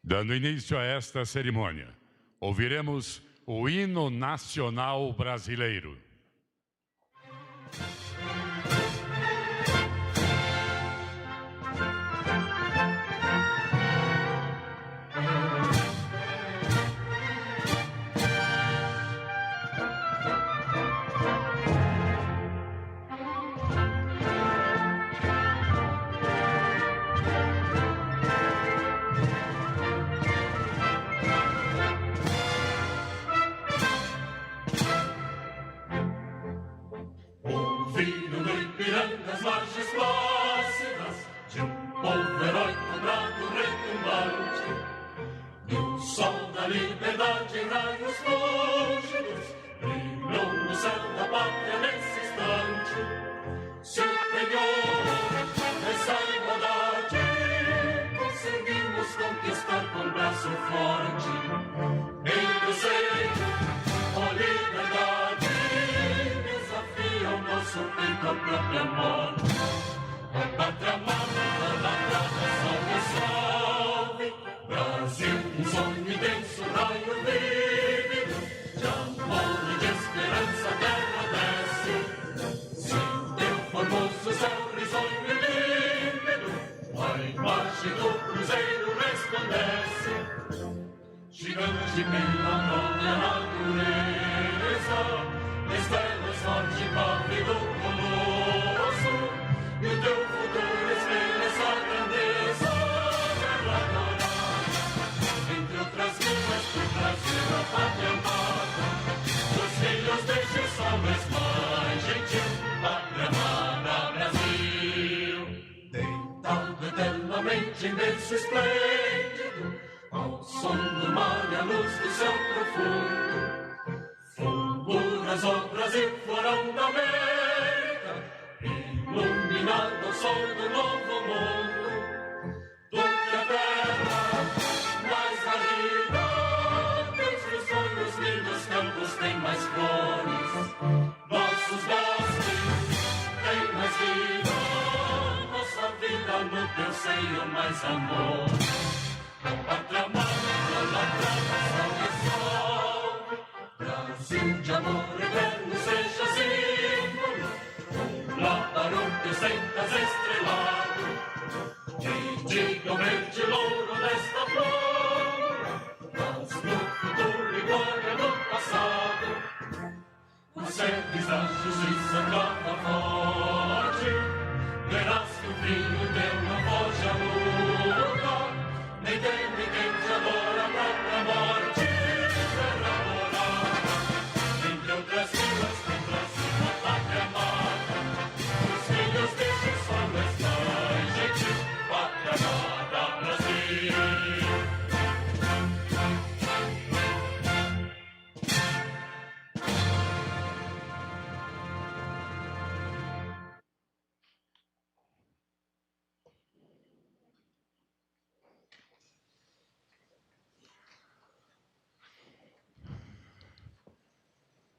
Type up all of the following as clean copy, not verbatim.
Dando início a esta cerimônia, ouviremos o hino nacional brasileiro.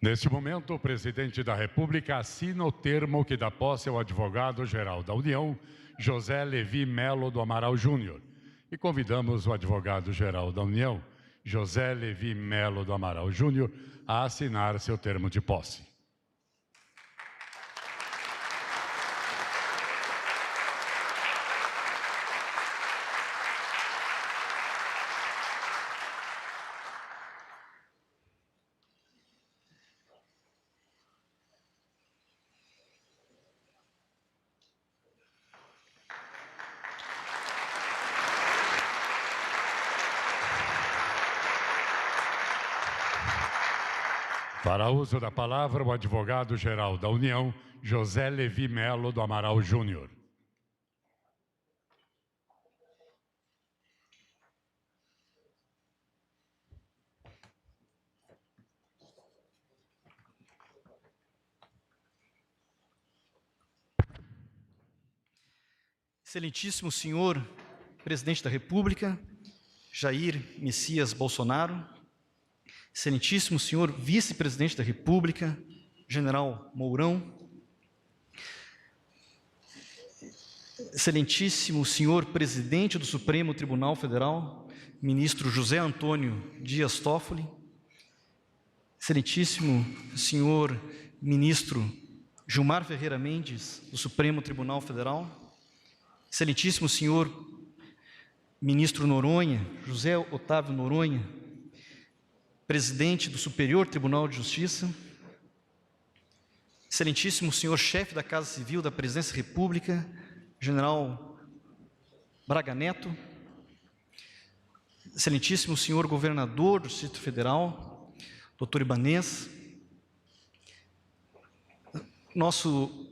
Neste momento, o presidente da República assina o termo que dá posse ao advogado-geral da União, José Levi Melo do Amaral Júnior. E convidamos o advogado-geral da União, José Levi Melo do Amaral Júnior, a assinar seu termo de posse. Para uso da palavra, o advogado-geral da União, José Levi Melo do Amaral Júnior. Excelentíssimo senhor presidente da República, Jair Messias Bolsonaro, excelentíssimo senhor vice-presidente da República, general Mourão, Excelentíssimo senhor presidente do Supremo Tribunal Federal, ministro José Antônio Dias Toffoli, excelentíssimo senhor ministro Gilmar Ferreira Mendes, do Supremo Tribunal Federal, excelentíssimo senhor ministro Noronha, José Otávio Noronha, presidente do Superior Tribunal de Justiça, excelentíssimo senhor chefe da Casa Civil da Presidência da República, general Braga Neto, excelentíssimo senhor governador do Distrito Federal, doutor Ibanez, nosso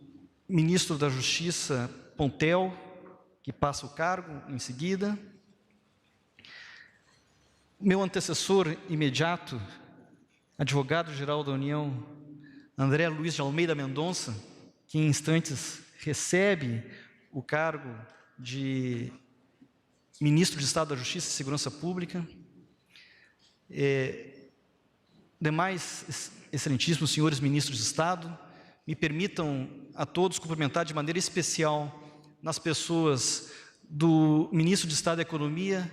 ministro da Justiça, Pontel, que passa o cargo em seguida, meu antecessor imediato, advogado-geral da União, André Luiz de Almeida Mendonça, que em instantes recebe o cargo de ministro de Estado da Justiça e Segurança Pública, demais excelentíssimos senhores ministros de Estado, me permitam a todos cumprimentar de maneira especial nas pessoas do ministro de Estado da Economia,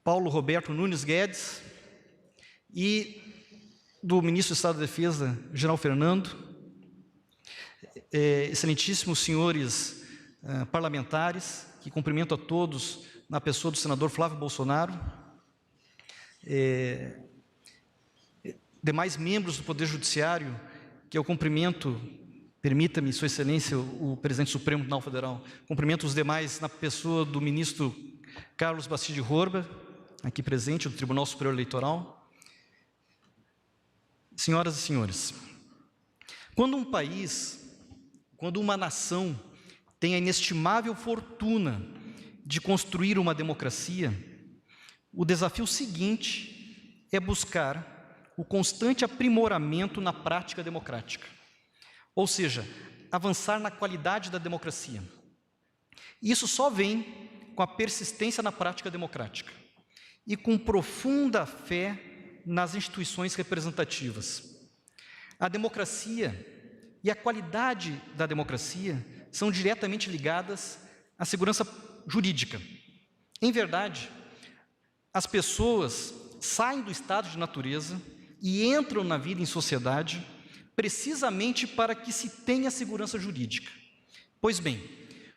Paulo Roberto Nunes Guedes, e do ministro de Estado da Defesa, general Fernando, excelentíssimos senhores parlamentares, que cumprimento a todos na pessoa do senador Flávio Bolsonaro, demais membros do Poder Judiciário, que eu cumprimento, permita-me, Sua Excelência, o Presidente Supremo Tribunal Federal, cumprimento os demais na pessoa do ministro Carlos Bastide Horba, aqui presente, do Tribunal Superior Eleitoral. Senhoras e senhores, quando um país, quando uma nação tem a inestimável fortuna de construir uma democracia, o desafio seguinte é buscar o constante aprimoramento na prática democrática, ou seja, avançar na qualidade da democracia. Isso só vem com a persistência na prática democrática e com profunda fé nas instituições representativas. A democracia e a qualidade da democracia são diretamente ligadas à segurança jurídica. Em verdade, as pessoas saem do estado de natureza e entram na vida em sociedade precisamente para que se tenha segurança jurídica. Pois bem,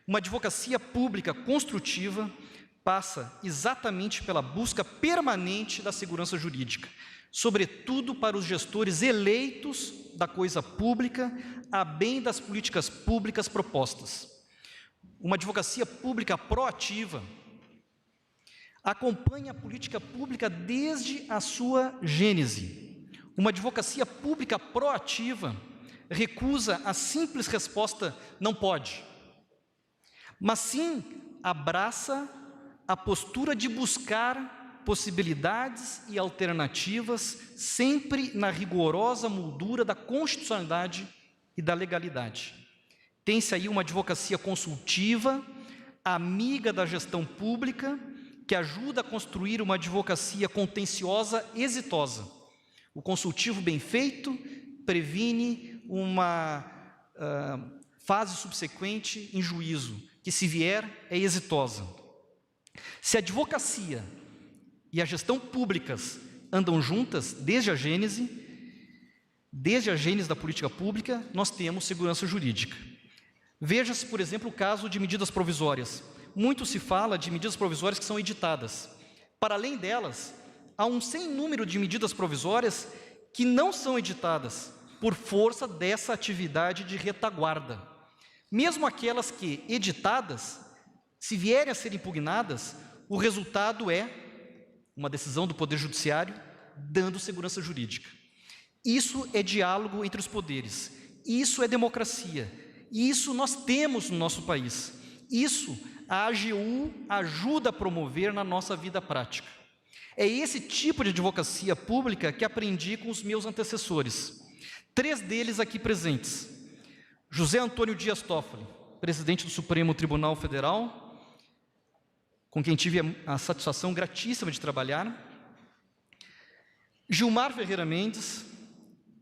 uma advocacia pública construtiva passa exatamente pela busca permanente da segurança jurídica, sobretudo para os gestores eleitos da coisa pública, a bem das políticas públicas propostas. Uma advocacia pública proativa acompanha a política pública desde a sua gênese. Uma advocacia pública proativa recusa a simples resposta "não pode", mas sim abraça a postura de buscar possibilidades e alternativas, sempre na rigorosa moldura da constitucionalidade e da legalidade. Tem-se aí uma advocacia consultiva, amiga da gestão pública, que ajuda a construir uma advocacia contenciosa exitosa. O consultivo bem feito previne uma fase subsequente em juízo, que, se vier, é exitosa. Se a advocacia e a gestão públicas andam juntas desde a gênese da política pública, nós temos segurança jurídica. Veja-se, por exemplo, o caso de medidas provisórias. Muito se fala de medidas provisórias que são editadas. Para além delas, há um sem número de medidas provisórias que não são editadas por força dessa atividade de retaguarda. Mesmo aquelas que, editadas, se vierem a ser impugnadas, o resultado é uma decisão do Poder Judiciário dando segurança jurídica. Isso é diálogo entre os poderes, isso é democracia, isso nós temos no nosso país, isso a AGU ajuda a promover na nossa vida prática. É esse tipo de advocacia pública que aprendi com os meus antecessores, 3 deles aqui presentes: José Antônio Dias Toffoli, presidente do Supremo Tribunal Federal, com quem tive a satisfação gratíssima de trabalhar; Gilmar Ferreira Mendes,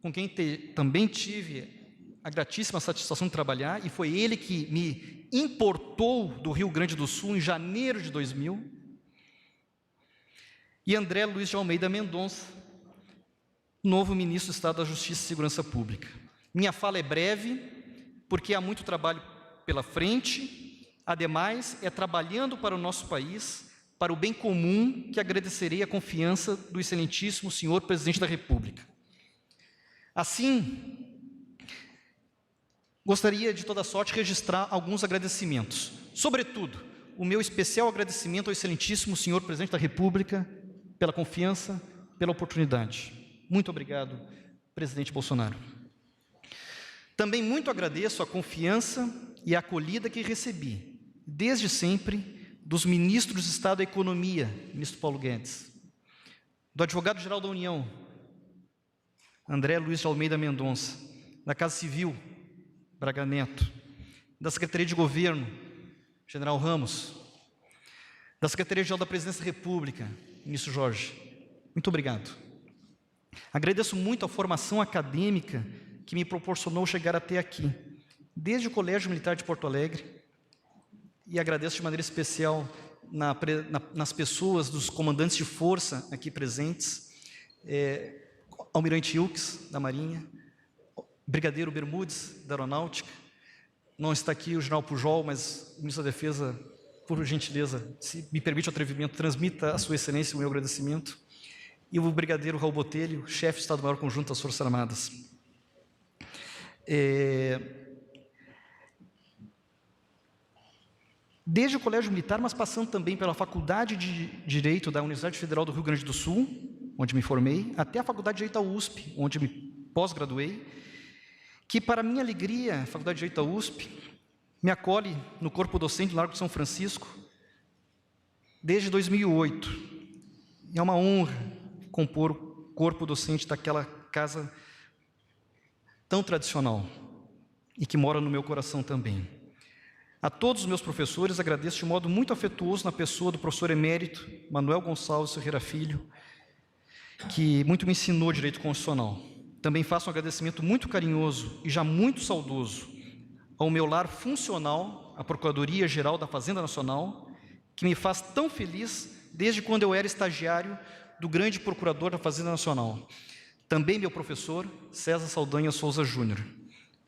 com quem também tive a gratíssima satisfação de trabalhar, e foi ele que me importou do Rio Grande do Sul em janeiro de 2000, e André Luiz de Almeida Mendonça, novo ministro do Estado da Justiça e Segurança Pública. Minha fala é breve, porque há muito trabalho pela frente, ademais, é trabalhando para o nosso país, para o bem comum, que agradecerei a confiança do excelentíssimo senhor Presidente da República. Assim, gostaria de toda sorte registrar alguns agradecimentos. Sobretudo, o meu especial agradecimento ao excelentíssimo senhor Presidente da República pela confiança, pela oportunidade. Muito obrigado, presidente Bolsonaro. Também muito agradeço a confiança e a acolhida que recebi, desde sempre, dos ministros de Estado da Economia, ministro Paulo Guedes, do advogado-geral da União, André Luiz de Almeida Mendonça, da Casa Civil, Braga Neto, da Secretaria de Governo, General Ramos, da Secretaria-Geral da Presidência da República, ministro Jorge. Muito obrigado. Agradeço muito a formação acadêmica que me proporcionou chegar até aqui, desde o Colégio Militar de Porto Alegre, e agradeço de maneira especial nas pessoas dos comandantes de força aqui presentes, Almirante Wilkes, da Marinha, Brigadeiro Bermudes, da Aeronáutica. Não está aqui o general Pujol, mas o ministro da Defesa, por gentileza, se me permite o atrevimento, transmita a sua excelência o meu agradecimento. E o brigadeiro Raul Botelho, chefe de Estado-Maior Conjunto das Forças Armadas. Desde o Colégio Militar, mas passando também pela Faculdade de Direito da Universidade Federal do Rio Grande do Sul, onde me formei, até a Faculdade de Direito da USP, onde me pós-graduei, que, para minha alegria, a Faculdade de Direito da USP me acolhe no corpo docente do Largo de São Francisco desde 2008. E é uma honra compor o corpo docente daquela casa tão tradicional e que mora no meu coração também. A todos os meus professores agradeço de modo muito afetuoso na pessoa do professor emérito Manuel Gonçalves Ferreira Filho, que muito me ensinou direito constitucional. Também faço um agradecimento muito carinhoso e já muito saudoso ao meu lar funcional, a Procuradoria-Geral da Fazenda Nacional, que me faz tão feliz desde quando eu era estagiário do grande procurador da Fazenda Nacional. Também meu professor, César Saldanha Souza Júnior.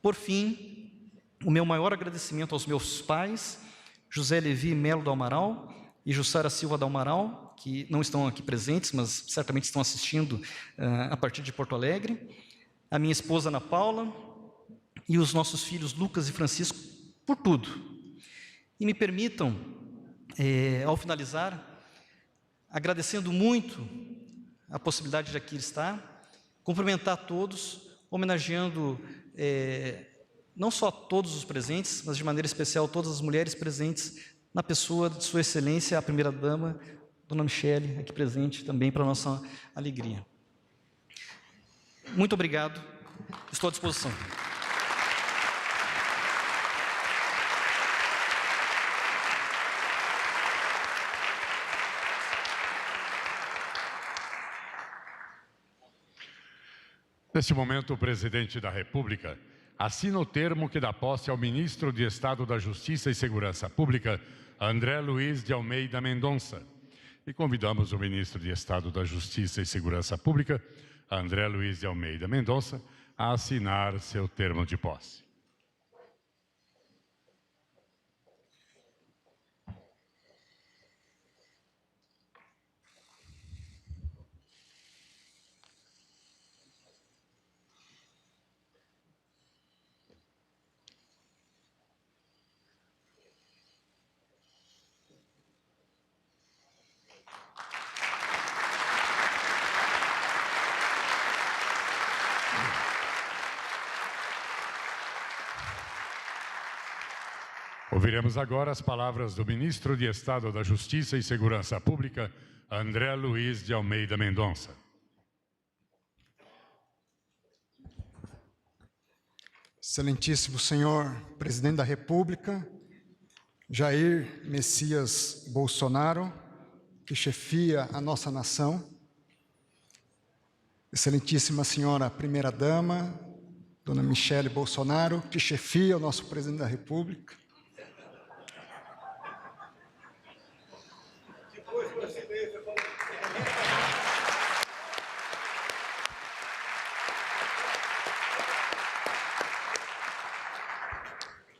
Por fim, o meu maior agradecimento aos meus pais, José Levi Melo do Amaral e Jussara Silva do Amaral, que não estão aqui presentes, mas certamente estão assistindo a partir de Porto Alegre, a minha esposa Ana Paula e os nossos filhos Lucas e Francisco, por tudo. E me permitam, ao finalizar, agradecendo muito a possibilidade de aqui estar, cumprimentar a todos, homenageando não só todos os presentes, mas de maneira especial todas as mulheres presentes, na pessoa de Sua Excelência, a Primeira-Dama, Dona Michele, aqui presente também para a nossa alegria. Muito obrigado, estou à disposição. Neste momento, o Presidente da República assina o termo que dá posse ao Ministro de Estado da Justiça e Segurança Pública, André Luiz de Almeida Mendonça. E convidamos o Ministro de Estado da Justiça e Segurança Pública, André Luiz de Almeida Mendonça, a assinar seu termo de posse. Ouviremos agora as palavras do Ministro de Estado da Justiça e Segurança Pública, André Luiz de Almeida Mendonça. Excelentíssimo senhor Presidente da República, Jair Messias Bolsonaro, que chefia a nossa nação, Excelentíssima senhora Primeira-Dama, Dona Michele Bolsonaro, que chefia o nosso Presidente da República,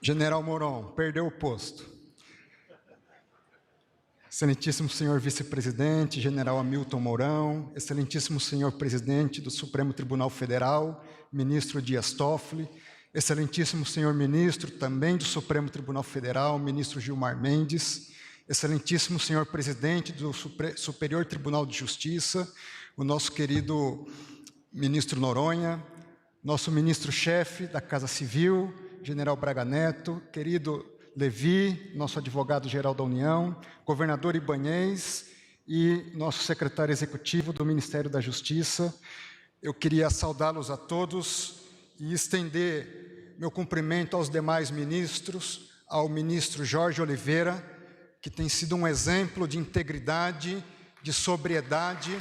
General Mourão, perdeu o posto. Excelentíssimo senhor vice-presidente, general Hamilton Mourão, excelentíssimo senhor presidente do Supremo Tribunal Federal, ministro Dias Toffoli, excelentíssimo senhor ministro também do Supremo Tribunal Federal, ministro Gilmar Mendes, excelentíssimo senhor presidente do Superior Tribunal de Justiça, o nosso querido ministro Noronha, nosso ministro-chefe da Casa Civil, general Braga Neto, querido Levi, nosso advogado-geral da União, governador Ibanez e nosso secretário executivo do Ministério da Justiça. Eu queria saudá-los a todos e estender meu cumprimento aos demais ministros, ao ministro Jorge Oliveira, que tem sido um exemplo de integridade, de sobriedade.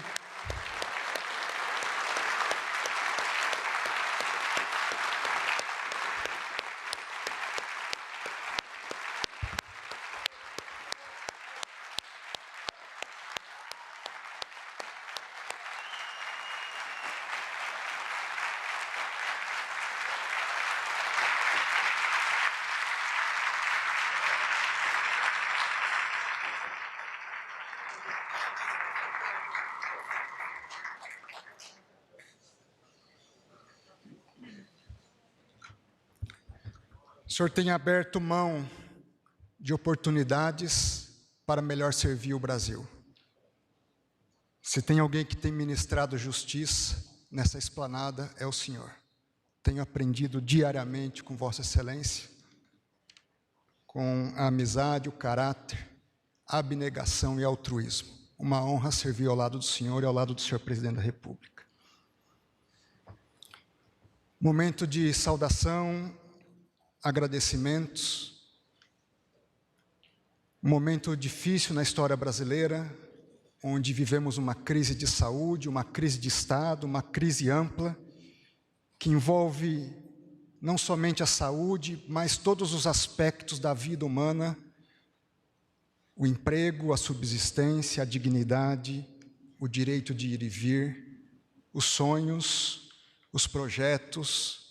O senhor tem aberto mão de oportunidades para melhor servir o Brasil. Se tem alguém que tem ministrado justiça nessa esplanada, é o senhor. Tenho aprendido diariamente com Vossa Excelência, com a amizade, o caráter, a abnegação e altruísmo. Uma honra servir ao lado do senhor e ao lado do senhor presidente da República. Momento de saudação, agradecimentos. Um momento difícil na história brasileira, onde vivemos uma crise de saúde, uma crise de Estado, uma crise ampla, que envolve não somente a saúde, mas todos os aspectos da vida humana, o emprego, a subsistência, a dignidade, o direito de ir e vir, os sonhos, os projetos,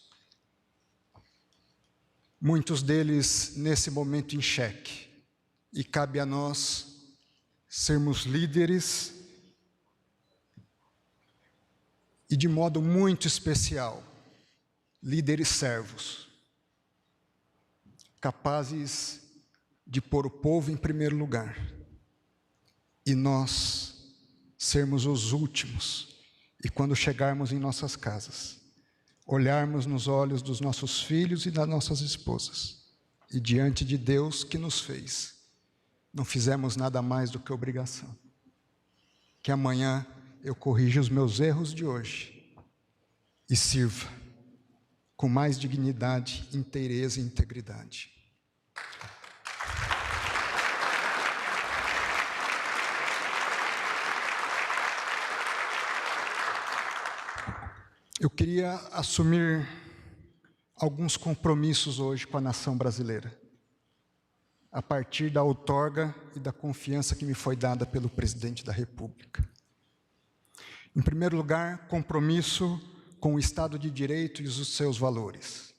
muitos deles nesse momento em xeque. E cabe a nós sermos líderes e, de modo muito especial, líderes servos, capazes de pôr o povo em primeiro lugar e nós sermos os últimos, e quando chegarmos em nossas casas, olharmos nos olhos dos nossos filhos e das nossas esposas e diante de Deus que nos fez, não fizemos nada mais do que obrigação. Que amanhã eu corrija os meus erros de hoje e sirva com mais dignidade, inteireza e integridade. Eu queria assumir alguns compromissos hoje com a nação brasileira, a partir da outorga e da confiança que me foi dada pelo presidente da República. Em primeiro lugar, compromisso com o Estado de Direito e os seus valores.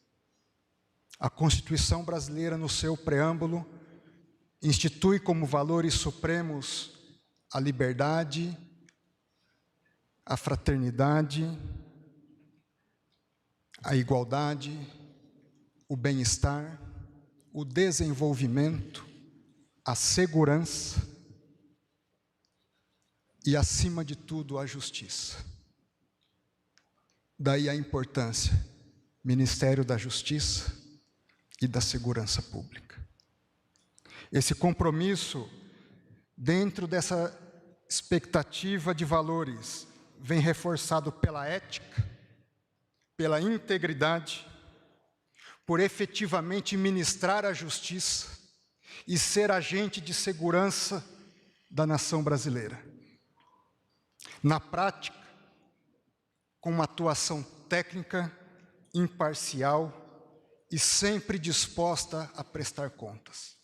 A Constituição brasileira, no seu preâmbulo, institui como valores supremos a liberdade, a fraternidade, a igualdade, o bem-estar, o desenvolvimento, a segurança e, acima de tudo, a justiça. Daí a importância, Ministério da Justiça e da Segurança Pública. Esse compromisso, dentro dessa expectativa de valores, vem reforçado pela ética, pela integridade, por efetivamente ministrar a justiça e ser agente de segurança da nação brasileira. Na prática, com uma atuação técnica, imparcial e sempre disposta a prestar contas,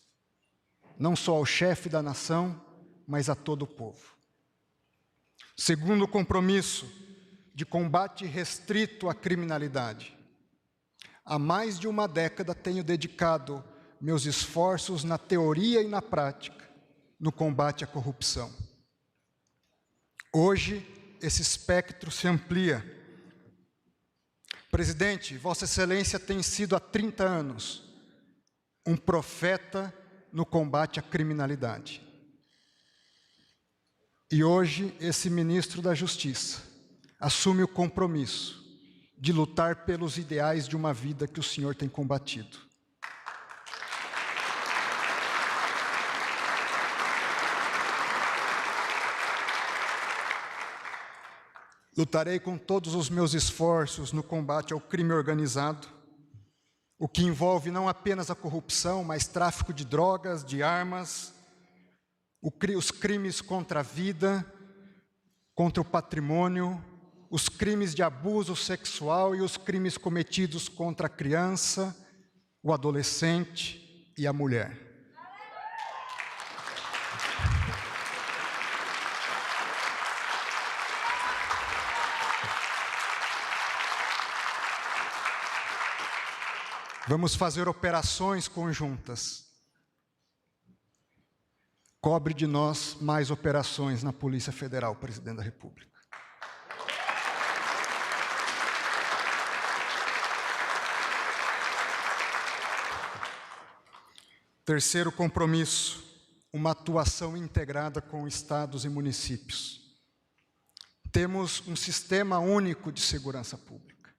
não só ao chefe da nação, mas a todo o povo. Segundo compromisso, de combate restrito à criminalidade, há mais de uma década tenho dedicado meus esforços na teoria e na prática no combate à corrupção. Hoje, esse espectro se amplia. Presidente, Vossa Excelência tem sido há 30 anos um profeta no combate à criminalidade. E hoje, esse ministro da Justiça assume o compromisso de lutar pelos ideais de uma vida que o senhor tem combatido. Lutarei com todos os meus esforços no combate ao crime organizado, o que envolve não apenas a corrupção, mas tráfico de drogas, de armas, os crimes contra a vida, contra o patrimônio, os crimes de abuso sexual e os crimes cometidos contra a criança, o adolescente e a mulher. Vamos fazer operações conjuntas. Cobre de nós mais operações na Polícia Federal, Presidente da República. Terceiro compromisso, uma atuação integrada com estados e municípios. Temos um sistema único de segurança pública.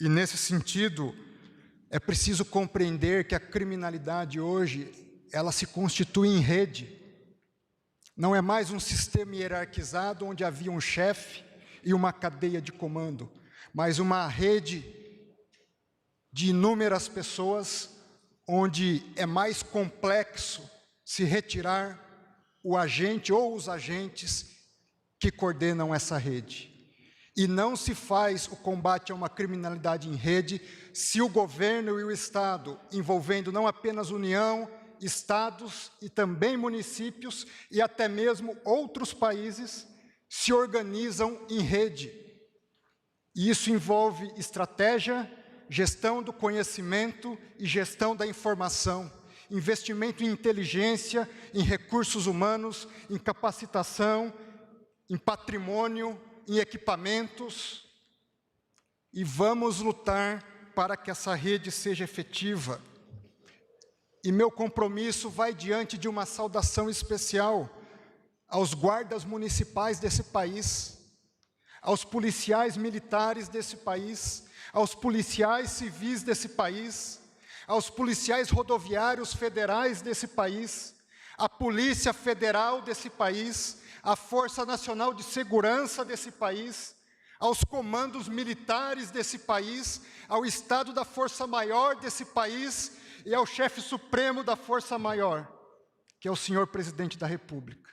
E, nesse sentido, é preciso compreender que a criminalidade hoje, ela se constitui em rede. Não é mais um sistema hierarquizado onde havia um chefe e uma cadeia de comando, mas uma rede de inúmeras pessoas onde é mais complexo se retirar o agente ou os agentes que coordenam essa rede. E não se faz o combate a uma criminalidade em rede se o governo e o Estado, envolvendo não apenas União, Estados e também municípios e até mesmo outros países, se organizam em rede. E isso envolve estratégia, gestão do conhecimento e gestão da informação, investimento em inteligência, em recursos humanos, em capacitação, em patrimônio, em equipamentos, e vamos lutar para que essa rede seja efetiva. E meu compromisso vai diante de uma saudação especial aos guardas municipais desse país, aos policiais militares desse país, aos policiais civis desse país, aos policiais rodoviários federais desse país, à Polícia Federal desse país, à Força Nacional de Segurança desse país, aos comandos militares desse país, ao Estado da Força Maior desse país e ao chefe supremo da Força Maior, que é o senhor Presidente da República.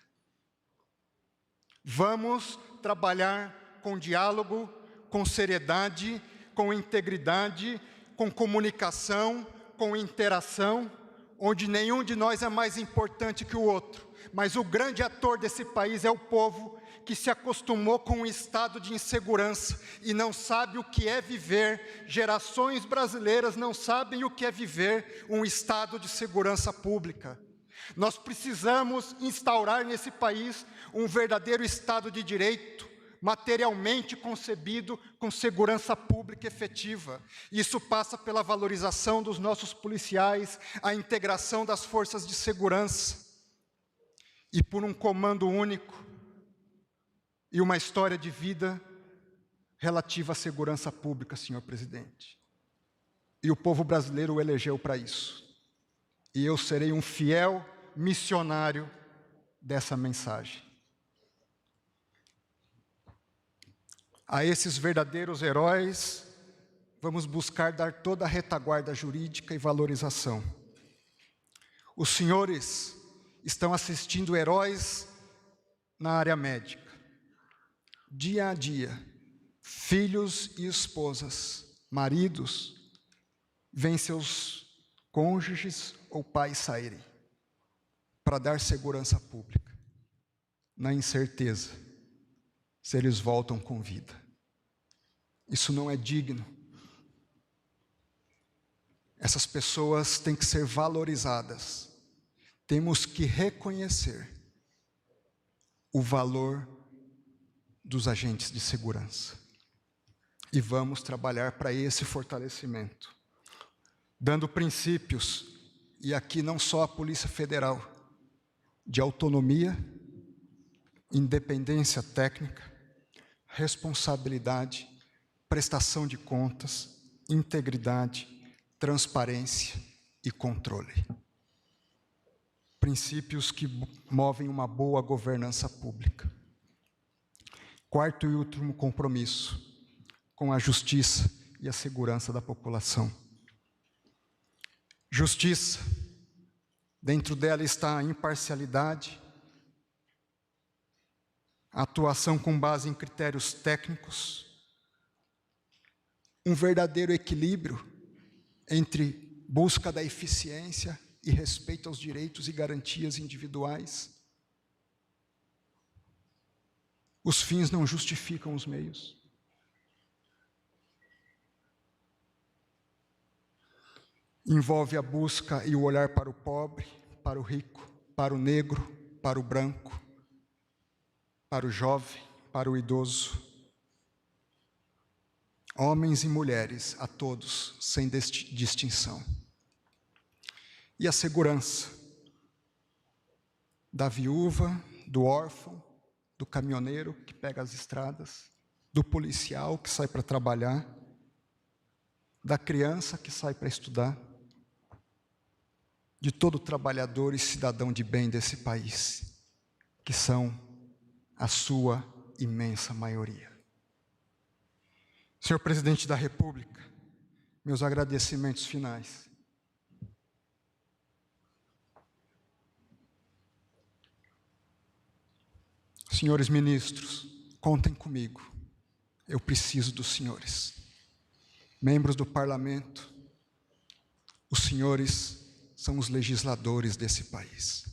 Vamos trabalhar com diálogo, com seriedade, com integridade, com comunicação, com interação, onde nenhum de nós é mais importante que o outro, mas o grande ator desse país é o povo que se acostumou com um estado de insegurança e não sabe o que é viver, gerações brasileiras não sabem o que é viver um estado de segurança pública. Nós precisamos instaurar nesse país um verdadeiro Estado de Direito, materialmente concebido com segurança pública efetiva. Isso passa pela valorização dos nossos policiais, a integração das forças de segurança e por um comando único e uma história de vida relativa à segurança pública, senhor presidente. E o povo brasileiro o elegeu para isso. E eu serei um fiel missionário dessa mensagem. A esses verdadeiros heróis, vamos buscar dar toda a retaguarda jurídica e valorização. Os senhores estão assistindo heróis na área médica. Dia a dia, filhos e esposas, maridos, veem seus cônjuges ou pais saírem para dar segurança pública, na incerteza se eles voltam com vida. Isso não é digno. Essas pessoas têm que ser valorizadas. Temos que reconhecer o valor dos agentes de segurança. E vamos trabalhar para esse fortalecimento, dando princípios, e aqui não só a Polícia Federal, de autonomia, independência técnica, responsabilidade, prestação de contas, integridade, transparência e controle. Princípios que movem uma boa governança pública. Quarto e último compromisso, com a justiça e a segurança da população. Justiça, dentro dela está a imparcialidade, a atuação com base em critérios técnicos, um verdadeiro equilíbrio entre busca da eficiência e respeito aos direitos e garantias individuais. Os fins não justificam os meios. Envolve a busca e o olhar para o pobre, para o rico, para o negro, para o branco, para o jovem, para o idoso. Homens e mulheres, a todos, sem distinção. E a segurança da viúva, do órfão, do caminhoneiro que pega as estradas, do policial que sai para trabalhar, da criança que sai para estudar, de todo trabalhador e cidadão de bem desse país, que são a sua imensa maioria. Senhor Presidente da República, meus agradecimentos finais. Senhores ministros, contem comigo, eu preciso dos senhores. Membros do parlamento, os senhores são os legisladores desse país.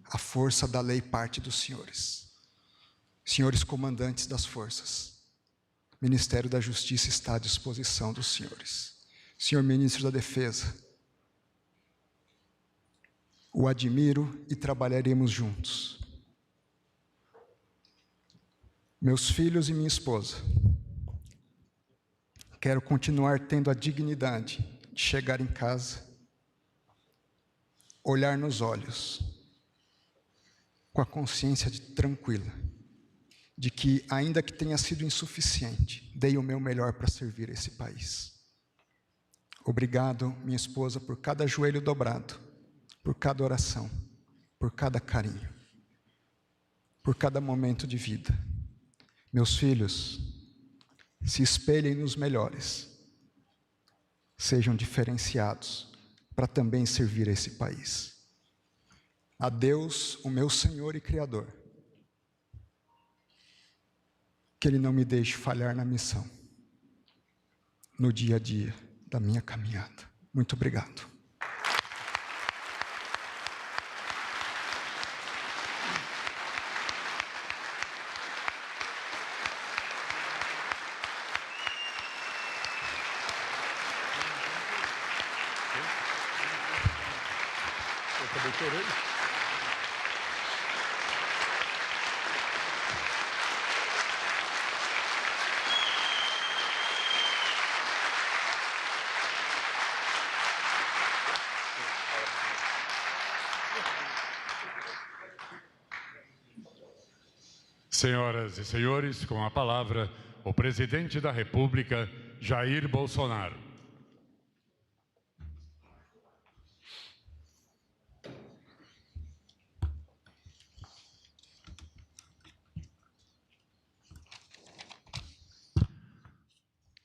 A força da lei parte dos senhores. Senhores comandantes das forças, o Ministério da Justiça está à disposição dos senhores. Senhor Ministro da Defesa, o admiro e trabalharemos juntos. Meus filhos e minha esposa, quero continuar tendo a dignidade de chegar em casa, olhar nos olhos, com a consciência tranquila, de que, ainda que tenha sido insuficiente, dei o meu melhor para servir esse país. Obrigado, minha esposa, por cada joelho dobrado, por cada oração, por cada carinho, por cada momento de vida. Meus filhos, se espelhem nos melhores, sejam diferenciados para também servir esse país. A Deus, o meu Senhor e Criador, que Ele não me deixe falhar na missão, no dia a dia da minha caminhada. Muito obrigado. Senhoras e senhores, com a palavra, o presidente da República, Jair Bolsonaro.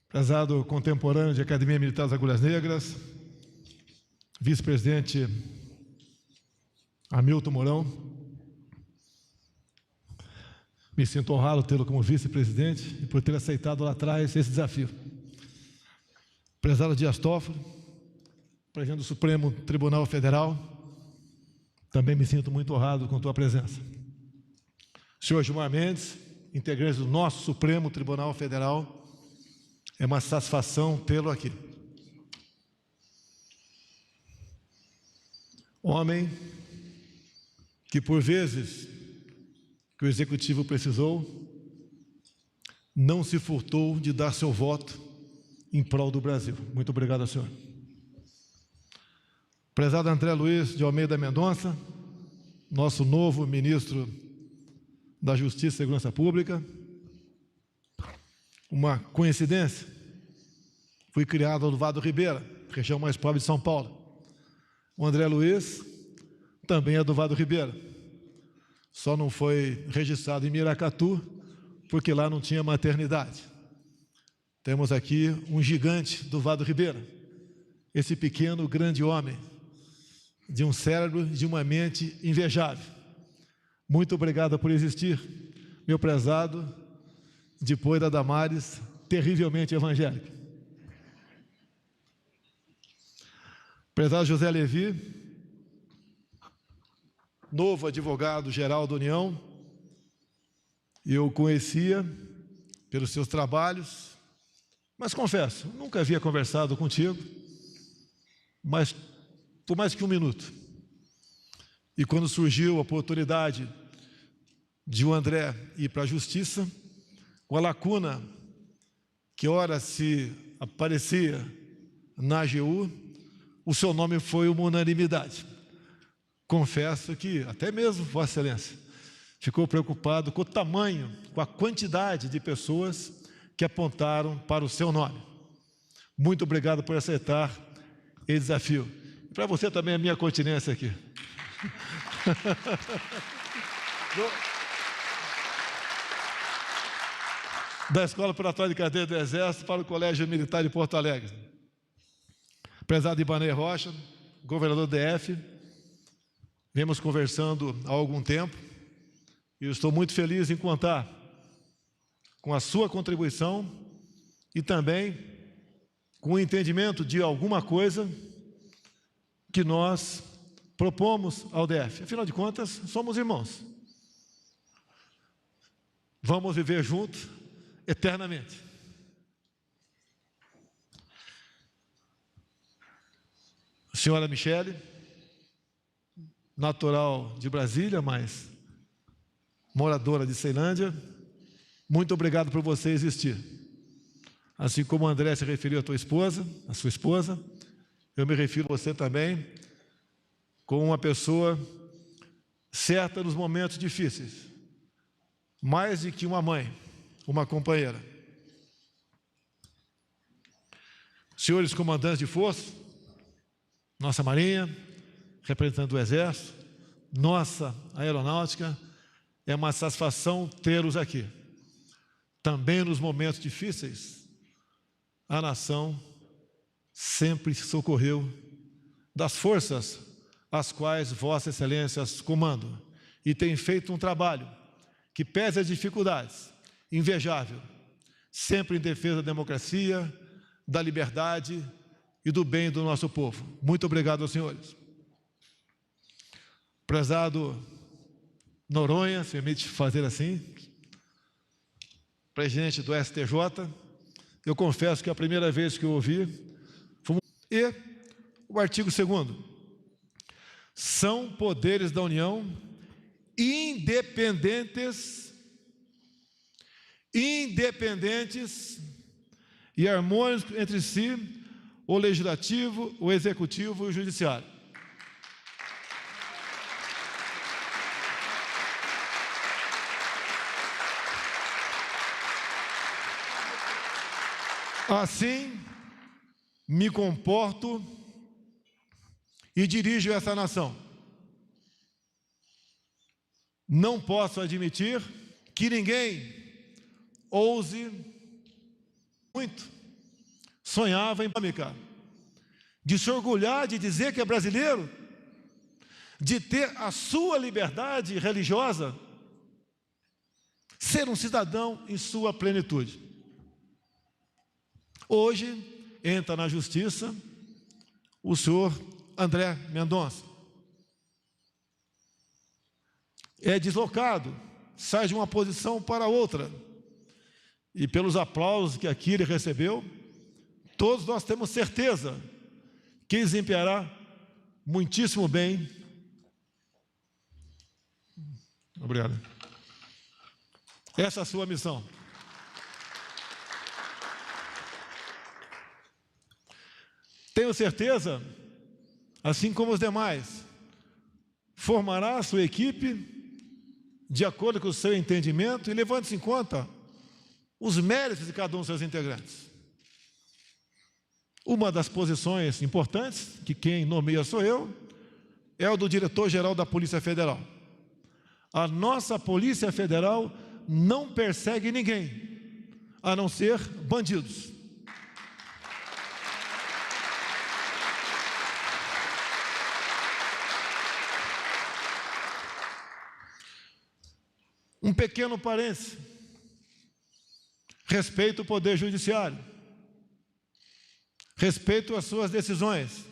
Prezado contemporâneo de Academia Militar das Agulhas Negras, vice-presidente Hamilton Mourão, me sinto honrado tê-lo como vice-presidente e por ter aceitado lá atrás esse desafio. Prezado Dias Toffoli, presidente do Supremo Tribunal Federal, também me sinto muito honrado com tua presença. Senhor Gilmar Mendes, integrante do nosso Supremo Tribunal Federal, é uma satisfação tê-lo aqui. Homem que, por vezes que o Executivo precisou, não se furtou de dar seu voto em prol do Brasil. Muito obrigado, senhor. Prezado André Luiz de Almeida Mendonça, nosso novo ministro da Justiça e Segurança Pública. Uma coincidência, fui criado no Vado Ribeira, região mais pobre de São Paulo. O André Luiz também é do Vado Ribeira, só não foi registrado em Miracatu, porque lá não tinha maternidade. Temos aqui um gigante do Vado Ribeira, esse pequeno, grande homem, de um cérebro e de uma mente invejável. Muito obrigado por existir, meu prezado, depois da Damares, terrivelmente evangélica. Prezado José Levi, novo advogado-geral da União, eu conhecia pelos seus trabalhos, mas confesso, nunca havia conversado contigo, mas por mais que um minuto. E quando surgiu a oportunidade de o André ir para a Justiça, com a lacuna que ora se aparecia na AGU, o seu nome foi uma unanimidade. Confesso que até mesmo Vossa Excelência ficou preocupado com o tamanho, com a quantidade de pessoas que apontaram para o seu nome. Muito obrigado por aceitar esse desafio. E para você também a minha continência aqui. Da Escola Preparatória de Cadeia do Exército para o Colégio Militar de Porto Alegre. Prezado Ibanez Rocha, governador do DF, viemos conversando há algum tempo e eu estou muito feliz em contar com a sua contribuição e também com o entendimento de alguma coisa que nós propomos ao DF. Afinal de contas, somos irmãos. Vamos viver juntos eternamente. Senhora Michele, natural de Brasília, mas moradora de Ceilândia, muito obrigado por você existir. Assim como o André se referiu à tua esposa, à sua esposa, eu me refiro a você também como uma pessoa certa nos momentos difíceis, mais do que uma mãe, uma companheira. Senhores comandantes de força, nossa Marinha, representante do Exército, nossa Aeronáutica, é uma satisfação tê-los aqui. Também nos momentos difíceis, a nação sempre se socorreu das forças as quais Vossa Excelência comandam e tem feito um trabalho que, pese as dificuldades, invejável, sempre em defesa da democracia, da liberdade e do bem do nosso povo. Muito obrigado aos senhores. Prezado Noronha, se permite fazer assim, presidente do STJ, eu confesso que a primeira vez que eu ouvi foi... E o artigo 2º, são poderes da União independentes e harmônicos entre si, o Legislativo, o Executivo e o Judiciário. Assim, me comporto e dirijo essa nação. Não posso admitir que ninguém ouse muito. Sonhava em polêmica, de se orgulhar de dizer que é brasileiro, de ter a sua liberdade religiosa, ser um cidadão em sua plenitude. Hoje entra na justiça o senhor André Mendonça. É deslocado, sai de uma posição para outra. E pelos aplausos que aqui ele recebeu, todos nós temos certeza que desempenhará muitíssimo bem Obrigado. Essa é a sua missão. Tenho certeza, assim como os demais, formará a sua equipe de acordo com o seu entendimento e levando-se em conta os méritos de cada um dos seus integrantes. Uma das posições importantes, que quem nomeia sou eu, é o do diretor-geral da Polícia Federal. A nossa Polícia Federal não persegue ninguém, a não ser bandidos. Um pequeno parêntese. Respeito o Poder Judiciário. Respeito as suas decisões.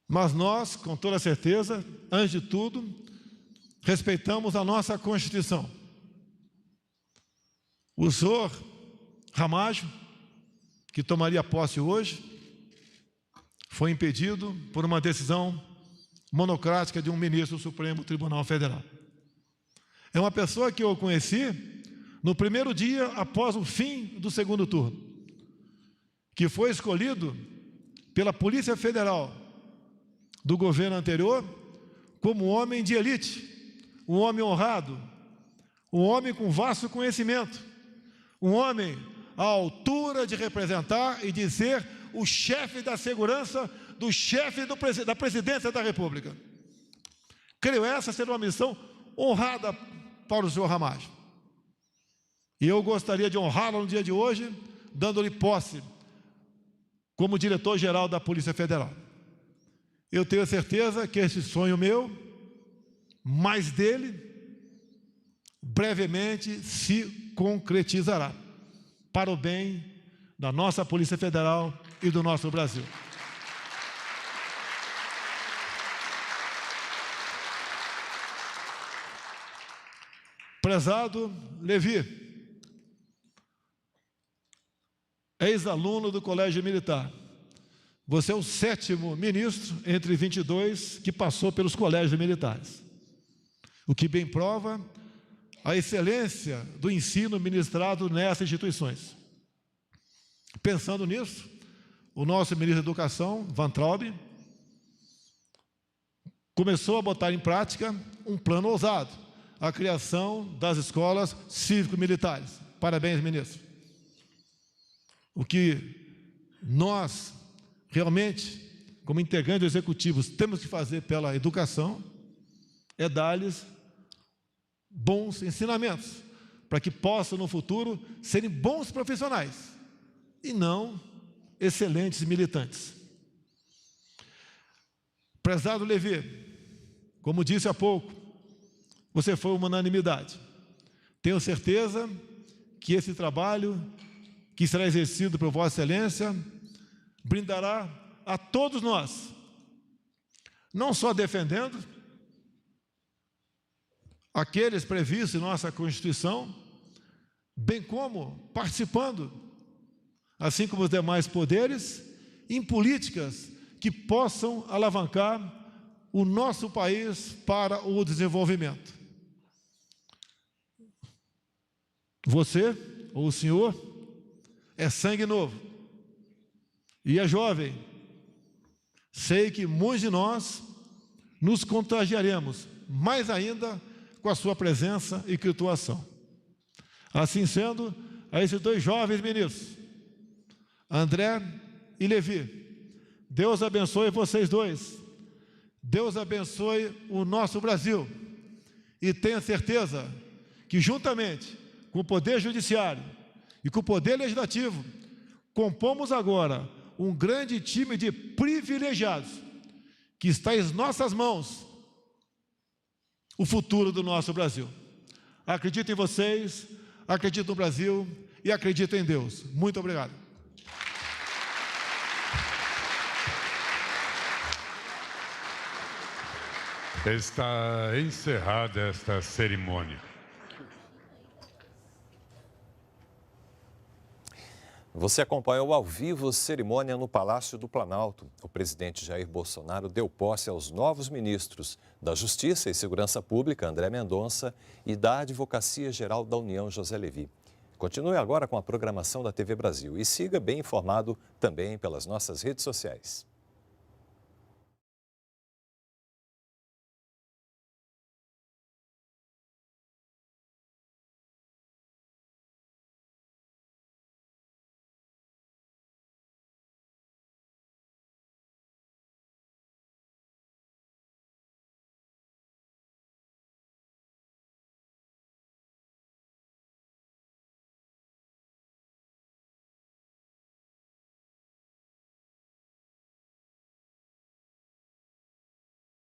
Mas nós, com toda certeza, antes de tudo, respeitamos a nossa Constituição. O senhor Ramajo, que tomaria posse hoje, foi impedido por uma decisão monocrática de um ministro do Supremo Tribunal Federal. É uma pessoa que eu conheci no primeiro dia após o fim do segundo turno, que foi escolhido pela Polícia Federal do governo anterior como um homem de elite, um homem honrado, um homem com vasto conhecimento, um homem à altura de representar e de ser o chefe da segurança do chefe da presidência da República. Creio essa ser uma missão honrada para o senhor Ramajo. E eu gostaria de honrá-lo no dia de hoje, dando-lhe posse como diretor-geral da Polícia Federal. Eu tenho certeza que esse sonho meu, mais dele, brevemente se concretizará, para o bem da nossa Polícia Federal e do nosso Brasil. Prezado Levi, ex-aluno do Colégio Militar, você é o 7º ministro entre 22 que passou pelos colégios militares, o que bem prova a excelência do ensino ministrado nessas instituições. Pensando nisso, o nosso ministro da Educação, Van Traub, começou a botar em prática um plano ousado, a criação das escolas cívico-militares. Parabéns, ministro. O que nós, realmente, como integrantes executivos, temos que fazer pela educação é dar-lhes bons ensinamentos, para que possam, no futuro, serem bons profissionais e não excelentes militantes. Prezado Levi, como disse há pouco, você foi uma unanimidade. Tenho certeza que esse trabalho que será exercido por Vossa Excelência brindará a todos nós, não só defendendo aqueles previstos em nossa Constituição, bem como participando, assim como os demais poderes, em políticas que possam alavancar o nosso país para o desenvolvimento. Você, ou o senhor, é sangue novo e é jovem. Sei que muitos de nós nos contagiaremos, mais ainda com a sua presença e com a tua ação. Assim sendo, a esses 2 jovens ministros, André e Levi, Deus abençoe vocês 2. Deus abençoe o nosso Brasil. E tenha certeza que, juntamente com o Poder Judiciário e com o Poder Legislativo, compomos agora um grande time de privilegiados que está em nossas mãos o futuro do nosso Brasil. Acredito em vocês, acredito no Brasil e acredito em Deus. Muito obrigado. Está encerrada esta cerimônia. Você acompanhou ao vivo cerimônia no Palácio do Planalto. O presidente Jair Bolsonaro deu posse aos novos ministros da Justiça e Segurança Pública, André Mendonça, e da Advocacia Geral da União, José Levi. Continue agora com a programação da TV Brasil e siga bem informado também pelas nossas redes sociais.